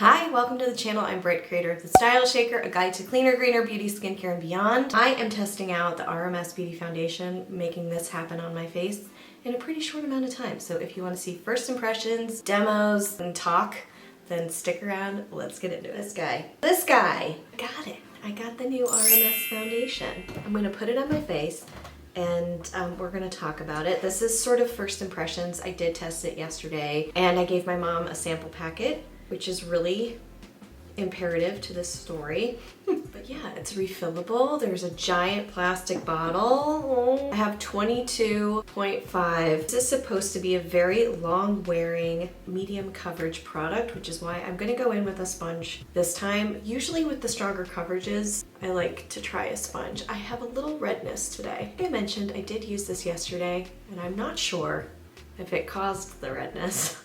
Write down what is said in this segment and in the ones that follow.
Hi, welcome to the channel. I'm Britt, creator of The Style Shaker, a guide to cleaner, greener beauty, skincare, and beyond. I am testing out the RMS Beauty Foundation, making this happen on my face in a pretty short amount of time. So if you want to see first impressions, demos, and talk, then stick around. Let's get into it. This guy, got it. I got the new RMS foundation. I'm going to put it on my face and we're gonna talk about it. This is sort of first impressions. I did test it yesterday and I gave my mom a sample packet, which is really imperative to this story. But yeah, it's refillable. There's a giant plastic bottle. I have 22.5. This is supposed to be a very long wearing, medium coverage product, which is why I'm gonna go in with a sponge this time. Usually with the stronger coverages, I like to try a sponge. I have a little redness today. Like I mentioned, I did use this yesterday, and I'm not sure if it caused the redness.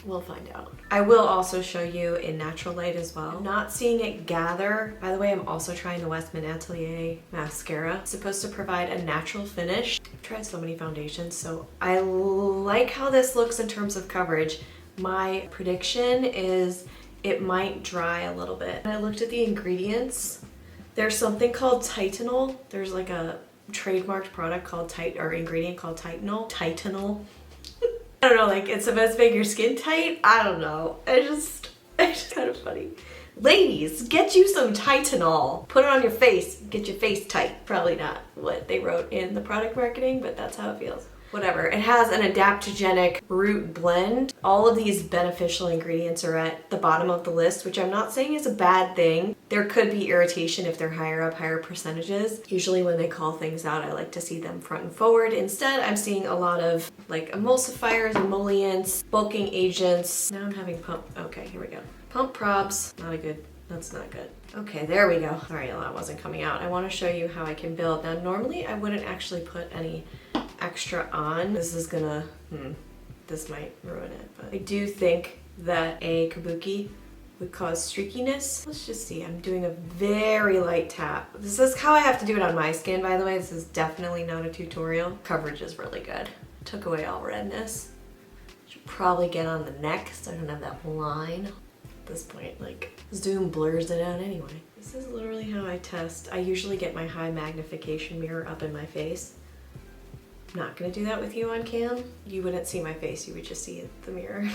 We'll find out. I will also show you in natural light as well. I'm not seeing it gather. By the way, I'm also trying the Westman Atelier Mascara. It's supposed to provide a natural finish. I've tried so many foundations, so I like how this looks in terms of coverage. My prediction is it might dry a little bit. And I looked at the ingredients. There's something called Titanol. There's like a trademarked product called ingredient called Titanol. I don't know, like it's supposed to make your skin tight? I don't know. It's just kind of funny. Ladies, get you some Titanol. Put it on your face, get your face tight. Probably not what they wrote in the product marketing, but that's how it feels. Whatever. It has an adaptogenic root blend. All of these beneficial ingredients are at the bottom of the list, which I'm not saying is a bad thing. There could be irritation if they're higher up, higher percentages. Usually when they call things out, I like to see them front and forward. Instead, I'm seeing a lot of like emulsifiers, emollients, bulking agents. Now I'm having okay, here we go. Pump probs, that's not good. Okay, there we go. Sorry, that wasn't coming out. I want to show you how I can build. Now, normally I wouldn't actually put any extra on. This is gonna, this might ruin it, but I do think that a kabuki would cause streakiness. Let's just see, I'm doing a very light tap. This is how I have to do it on my skin, by the way. This is definitely not a tutorial. Coverage is really good. Took away all redness. Should probably get on the neck so I don't have that line. At this point, like, zoom blurs it out anyway. This is literally how I test. I usually get my high magnification mirror up in my face. I'm not gonna do that with you on cam. You wouldn't see my face, you would just see the mirror.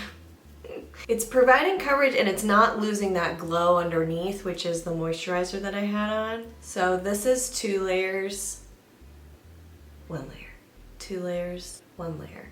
It's providing coverage and it's not losing that glow underneath, which is the moisturizer that I had on. So this is 2 layers, 1 layer, 2 layers, 1 layer.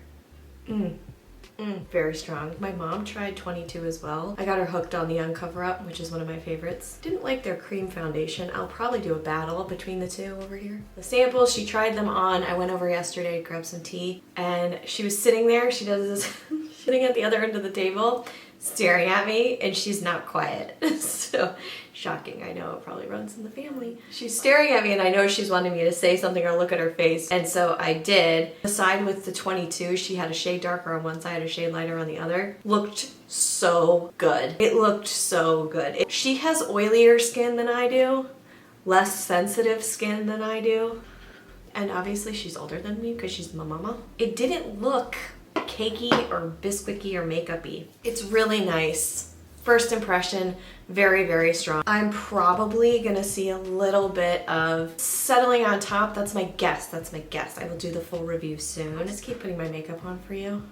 Very strong. My mom tried 22 as well. I got her hooked on the Uncover Up, which is one of my favorites. Didn't like their cream foundation. I'll probably do a battle between the two over here. The samples, she tried them on. I went over yesterday to grab some tea and she was sitting there. She does this, sitting at the other end of the table, staring at me, and she's not quiet. So shocking. I know it probably runs in the family. She's staring at me and I know she's wanting me to say something or look at her face. And so I did. The side with the 22, she had a shade darker on one side, a shade lighter on the other. Looked so good. It looked so good. She has oilier skin than I do, less sensitive skin than I do. And obviously she's older than me because she's my mama. It didn't look cakey or biscuity or makeup-y. It's really nice. First impression, very, very strong. I'm probably gonna see a little bit of settling on top. That's my guess. I will do the full review soon. I'll just keep putting my makeup on for you.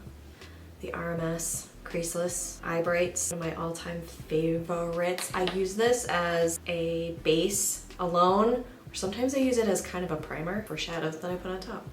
The RMS Creaseless Eye Brights, one of my all-time favorites. I use this as a base alone, or sometimes I use it as kind of a primer for shadows that I put on top.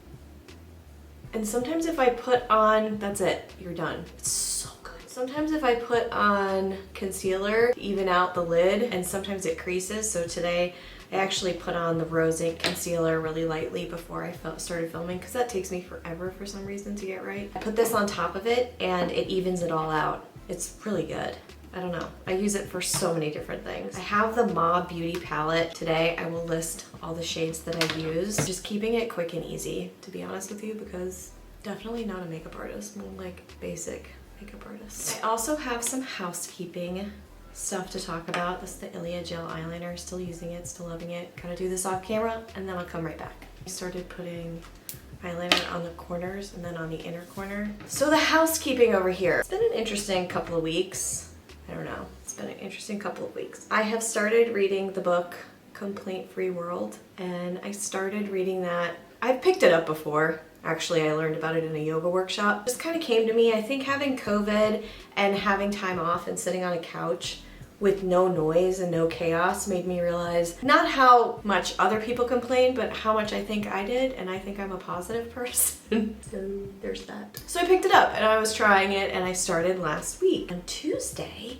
And sometimes if I put on, that's it, you're done. It's so good. Sometimes if I put on concealer to even out the lid, and sometimes it creases, so today I actually put on the Rose Inc concealer really lightly before I started filming, because that takes me forever for some reason to get right. I put this on top of it and it evens it all out. It's really good. I don't know. I use it for so many different things. I have the Ma Beauty palette. Today I will list all the shades that I've used. Just keeping it quick and easy, to be honest with you, because definitely not a makeup artist, more like basic makeup artist. I also have some housekeeping stuff to talk about. This is the Ilia Gel Eyeliner. Still using it, still loving it. Gonna do this off camera and then I'll come right back. I started putting eyeliner on the corners and then on the inner corner. So the housekeeping over here. It's been an interesting couple of weeks. I don't know. It's been an interesting couple of weeks. I have started reading the book Complaint-Free World, and I started reading that. I've picked it up before. Actually, I learned about it in a yoga workshop. It just kind of came to me. I think having COVID and having time off and sitting on a couch with no noise and no chaos made me realize not how much other people complain, but how much I think I did, and I think I'm a positive person. So there's that. So I picked it up and I was trying it, and I started last week. On Tuesday,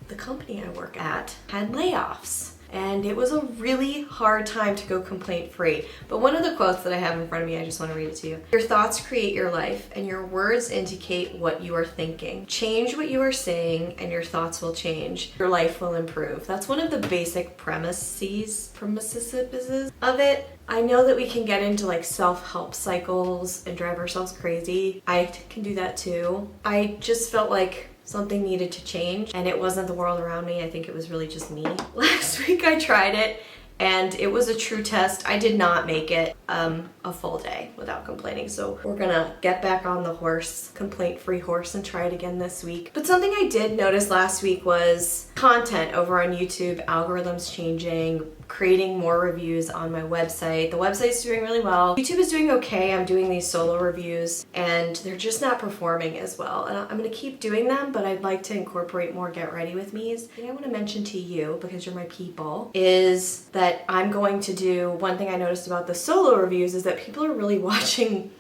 the company I work at had layoffs. And it was a really hard time to go complaint free. But one of the quotes that I have in front of me, I just want to read it to you. Your thoughts create your life, and your words indicate what you are thinking. Change what you are saying, and your thoughts will change. Your life will improve. That's one of the basic premises of it. I know that we can get into like self-help cycles and drive ourselves crazy. I can do that too. I just felt like something needed to change, and it wasn't the world around me. I think it was really just me. Last week I tried it, and it was a true test. I did not make it a full day without complaining. So we're gonna get back on the horse, complaint-free horse, and try it again this week. But something I did notice last week was content over on YouTube, algorithms changing, creating more reviews on my website. The website's doing really well. YouTube is doing okay. I'm doing these solo reviews, and they're just not performing as well. And I'm gonna keep doing them, but I'd like to incorporate more get ready with me's. The thing I wanna mention to you, because you're my people, is that I'm going to do, one thing I noticed about the solo reviews is that people are really watching.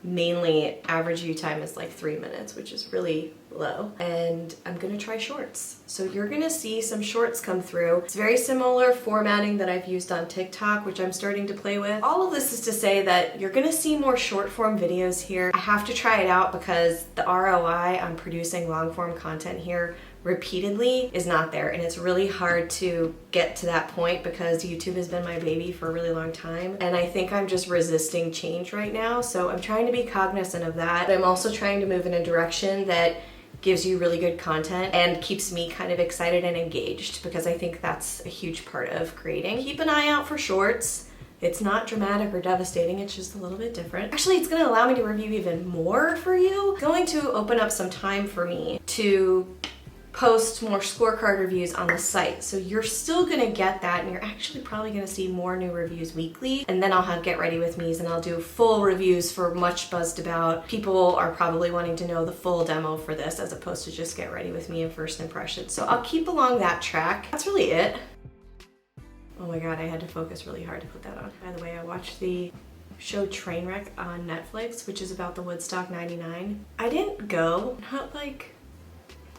Mainly average view time is like 3 minutes, which is really low. And I'm gonna try shorts. So you're gonna see some shorts come through. It's very similar formatting that I've used on TikTok, which I'm starting to play with. All of this is to say that you're gonna see more short form videos here. I have to try it out because the ROI on producing long form content here repeatedly is not there, and it's really hard to get to that point because YouTube has been my baby for a really long time, and I think I'm just resisting change right now. So I'm trying to be cognizant of that, but I'm also trying to move in a direction that gives you really good content and keeps me kind of excited and engaged, because I think that's a huge part of creating. Keep an eye out for shorts. It's not dramatic or devastating, it's just a little bit different. Actually, it's gonna allow me to review even more for you. It's going to open up some time for me to post more scorecard reviews on the site. So you're still gonna get that, and you're actually probably gonna see more new reviews weekly. And then I'll have Get Ready With Me's, and I'll do full reviews for Much Buzzed About. People are probably wanting to know the full demo for this as opposed to just Get Ready With Me and First Impressions. So I'll keep along that track. That's really it. Oh my God, I had to focus really hard to put that on. By the way, I watched the show Trainwreck on Netflix, which is about the Woodstock 99. I didn't go, not like,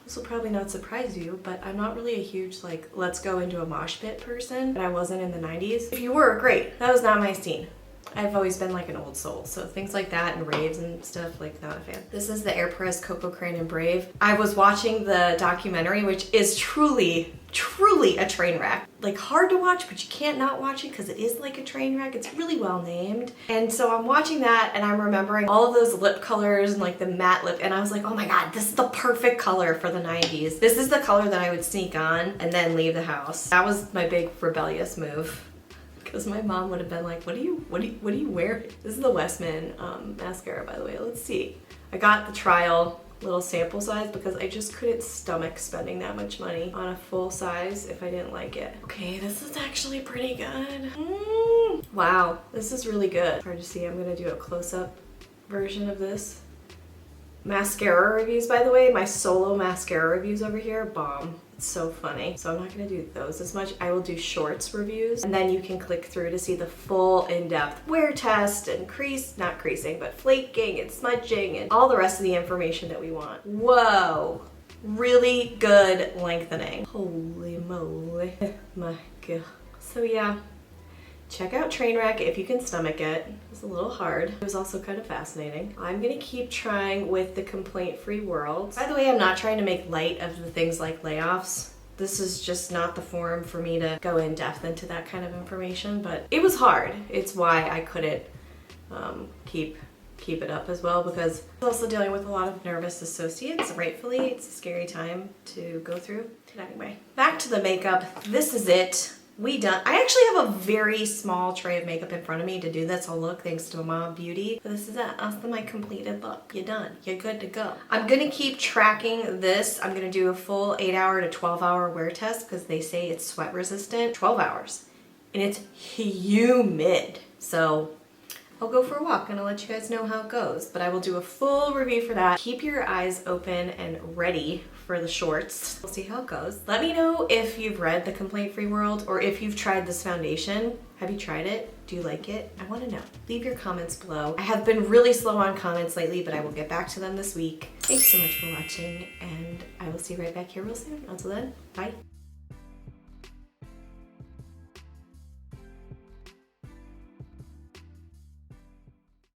this will probably not surprise you, but I'm not really a huge like let's go into a mosh pit person, and I wasn't in the 90s. If you were, great. That was not my scene. I've always been like an old soul, so things like that and raves and stuff, like not a fan. This is the Airpress Coco Crane and Brave. I was watching the documentary, which is truly a train wreck. Like hard to watch, but you can't not watch it because it is like a train wreck. It's really well named. And so I'm watching that and I'm remembering all of those lip colors and like the matte lip, and I was like, oh my God, this is the perfect color for the 90s. This is the color that I would sneak on and then leave the house. That was my big rebellious move. Because my mom would have been like, what are you wearing? This is the Westman mascara, by the way. Let's see. I got the trial little sample size because I just couldn't stomach spending that much money on a full size if I didn't like it. Okay, this is actually pretty good. Wow, this is really good. Hard to see. I'm gonna do a close-up version of this. Mascara reviews, by the way, my solo mascara reviews over here, bomb. It's so funny. So I'm not gonna do those as much. I will do shorts reviews, and then you can click through to see the full in-depth wear test and not creasing, but flaking and smudging and all the rest of the information that we want. Whoa, really good lengthening. Holy moly, my God. So yeah. Check out Trainwreck if you can stomach it. It's a little hard. It was also kind of fascinating. I'm gonna keep trying with the Complaint-Free World. By the way, I'm not trying to make light of the things like layoffs. This is just not the forum for me to go in depth into that kind of information, but it was hard. It's why I couldn't keep it up as well, because I was also dealing with a lot of nervous associates. Rightfully, it's a scary time to go through. Anyway, back to the makeup. This is it. we done. I actually have a very small tray of makeup in front of me to do this whole look thanks to Mom Beauty. But this is it. That's my completed look. You're done. You're good to go. I'm gonna keep tracking this. I'm gonna do a full 8-hour to 12-hour wear test because they say it's sweat resistant. 12 hours. And it's humid. So I'll go for a walk and I'll let you guys know how it goes. But I will do a full review for that. Keep your eyes open and ready for the shorts. We'll see how it goes. Let me know if you've read The Complaint-Free World or if you've tried this foundation. Have you tried it? Do you like it? I want to know. Leave your comments below. I have been really slow on comments lately, but I will get back to them this week. Thanks so much for watching, and I will see you right back here real soon. Until then, bye.